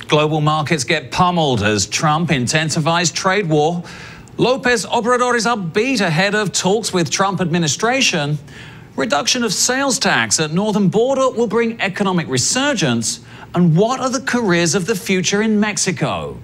Global markets get pummeled as Trump intensifies trade war. Lopez Obrador is upbeat ahead of talks with Trump administration. Reduction of sales tax at northern border will bring economic resurgence. And what are the careers of the future in Mexico?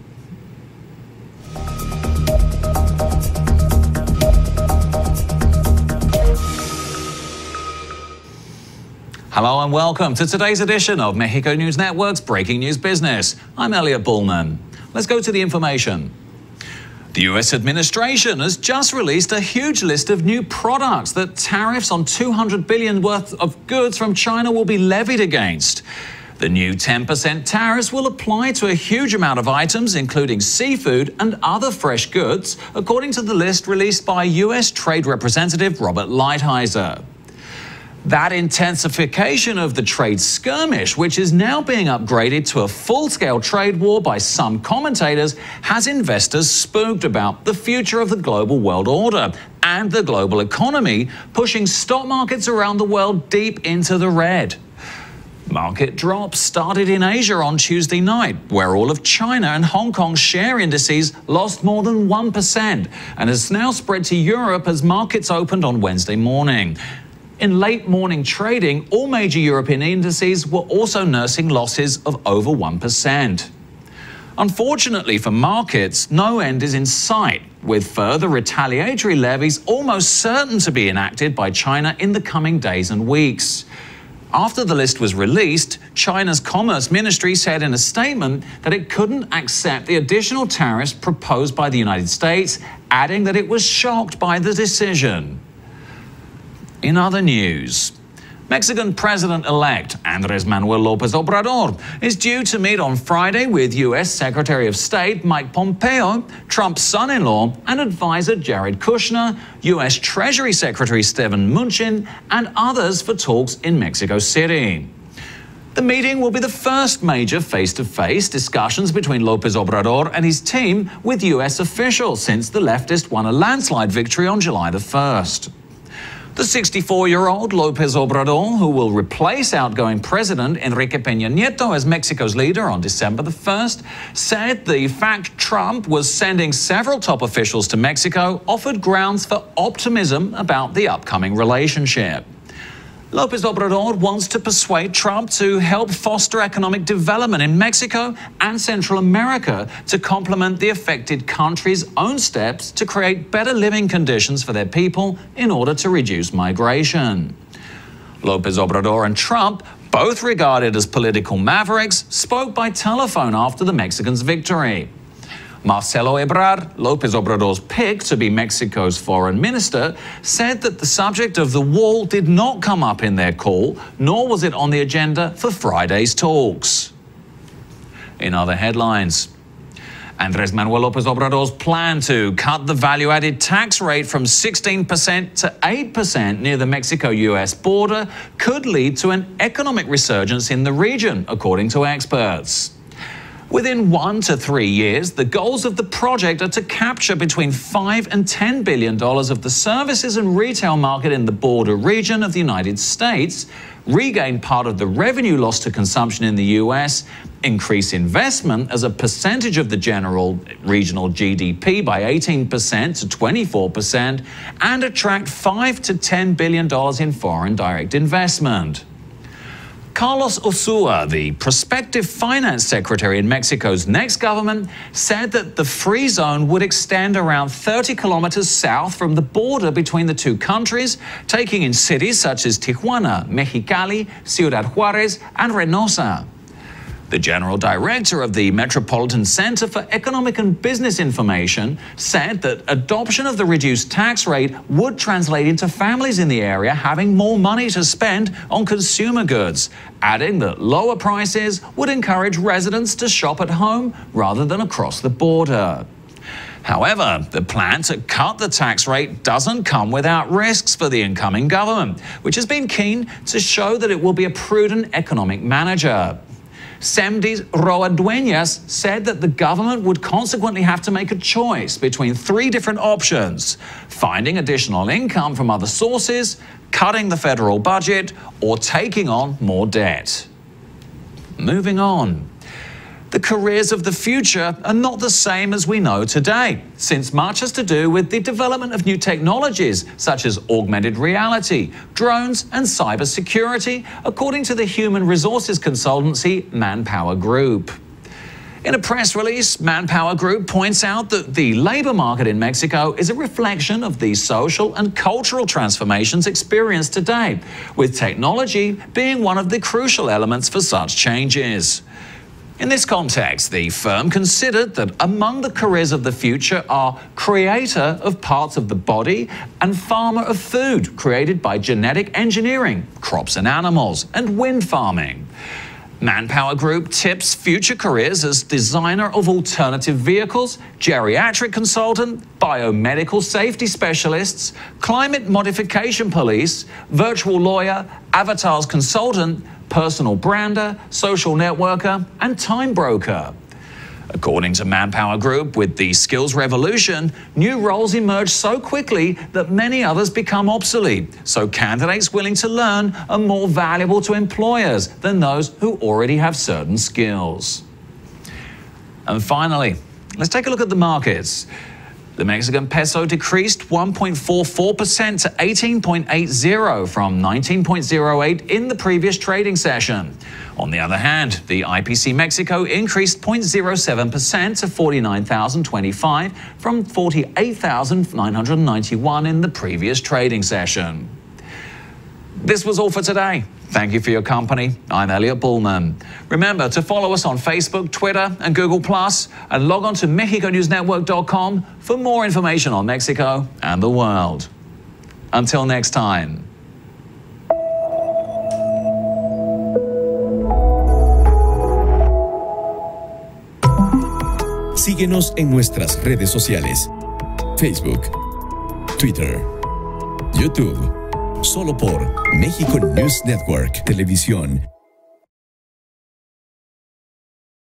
Hello and welcome to today's edition of Mexico News Network's Breaking News Business. I'm Elliot Bullman. Let's go to the information. The US administration has just released a huge list of new products that tariffs on $200 billion worth of goods from China will be levied against. The new 10% tariffs will apply to a huge amount of items, including seafood and other fresh goods, according to the list released by US Trade Representative Robert Lighthizer. That intensification of the trade skirmish, which is now being upgraded to a full-scale trade war by some commentators, has investors spooked about the future of the global world order and the global economy, pushing stock markets around the world deep into the red. Market drops started in Asia on Tuesday night, where all of China and Hong Kong's share indices lost more than 1%, and has now spread to Europe as markets opened on Wednesday morning. In late morning trading, all major European indices were also nursing losses of over 1%. Unfortunately for markets, no end is in sight, with further retaliatory levies almost certain to be enacted by China in the coming days and weeks. After the list was released, China's Commerce Ministry said in a statement that it couldn't accept the additional tariffs proposed by the United States, adding that it was shocked by the decision. In other news, Mexican President-elect Manuel Lopez Obrador is due to meet on Friday with U.S. Secretary of State Mike Pompeo, Trump's son-in-law, and advisor Jared Kushner, U.S. Treasury Secretary Steven Mnuchin, and others for talks in Mexico City. The meeting will be the first major face-to-face discussions between Lopez Obrador and his team with U.S. officials since the leftist won a landslide victory on July the 1st. The 64-year-old Lopez Obrador, who will replace outgoing President Enrique Peña Nieto as Mexico's leader on December the 1st, said the fact Trump was sending several top officials to Mexico offered grounds for optimism about the upcoming relationship. Lopez Obrador wants to persuade Trump to help foster economic development in Mexico and Central America to complement the affected countries' own steps to create better living conditions for their people in order to reduce migration. Lopez Obrador and Trump, both regarded as political mavericks, spoke by telephone after the Mexicans' victory. Marcelo Ebrard, Lopez Obrador's pick to be Mexico's foreign minister, said that the subject of the wall did not come up in their call, nor was it on the agenda for Friday's talks. In other headlines, Manuel Lopez Obrador's plan to cut the value-added tax rate from 16% to 8% near the Mexico-US border could lead to an economic resurgence in the region, according to experts. Within 1 to 3 years, the goals of the project are to capture between $5 and $10 billion of the services and retail market in the border region of the United States, regain part of the revenue lost to consumption in the U.S., increase investment as a percentage of the general regional GDP by 18% to 24%, and attract $5 to $10 billion in foreign direct investment. Carlos Ursúa, the prospective finance secretary in Mexico's next government, said that the free zone would extend around 30 kilometers south from the border between the two countries, taking in cities such as Tijuana, Mexicali, Ciudad Juárez, and Reynosa. The general director of the Metropolitan Center for Economic and Business Information said that adoption of the reduced tax rate would translate into families in the area having more money to spend on consumer goods, adding that lower prices would encourage residents to shop at home rather than across the border. However, the plan to cut the tax rate doesn't come without risks for the incoming government, which has been keen to show that it will be a prudent economic manager. Semdis Roadueñas said that the government would consequently have to make a choice between 3 different options: finding additional income from other sources, cutting the federal budget, or taking on more debt. Moving on. The careers of the future are not the same as we know today, since much has to do with the development of new technologies such as augmented reality, drones and cybersecurity, according to the human resources consultancy Manpower Group. In a press release, Manpower Group points out that the labor market in Mexico is a reflection of the social and cultural transformations experienced today, with technology being one of the crucial elements for such changes. In this context, the firm considered that among the careers of the future are creator of parts of the body and farmer of food created by genetic engineering, crops and animals, and wind farming. Manpower Group tips future careers as designer of alternative vehicles, geriatric consultant, biomedical safety specialists, climate modification police, virtual lawyer, avatars consultant, personal brander, social networker, and time broker. According to Manpower Group, with the skills revolution, new roles emerge so quickly that many others become obsolete, so candidates willing to learn are more valuable to employers than those who already have certain skills. And finally, let's take a look at the markets. The Mexican peso decreased 1.44% to 18.80 from 19.08 in the previous trading session. On the other hand, the IPC Mexico increased 0.07% to 49,025 from 48,991 in the previous trading session. This was all for today. Thank you for your company. I'm Elliot Bullman. Remember to follow us on Facebook, Twitter, and Google+, and log on to MexicoNewsNetwork.com for more information on Mexico and the world. Until next time. Síguenos en nuestras redes sociales: Facebook, Twitter, YouTube. Solo por México News Network Televisión.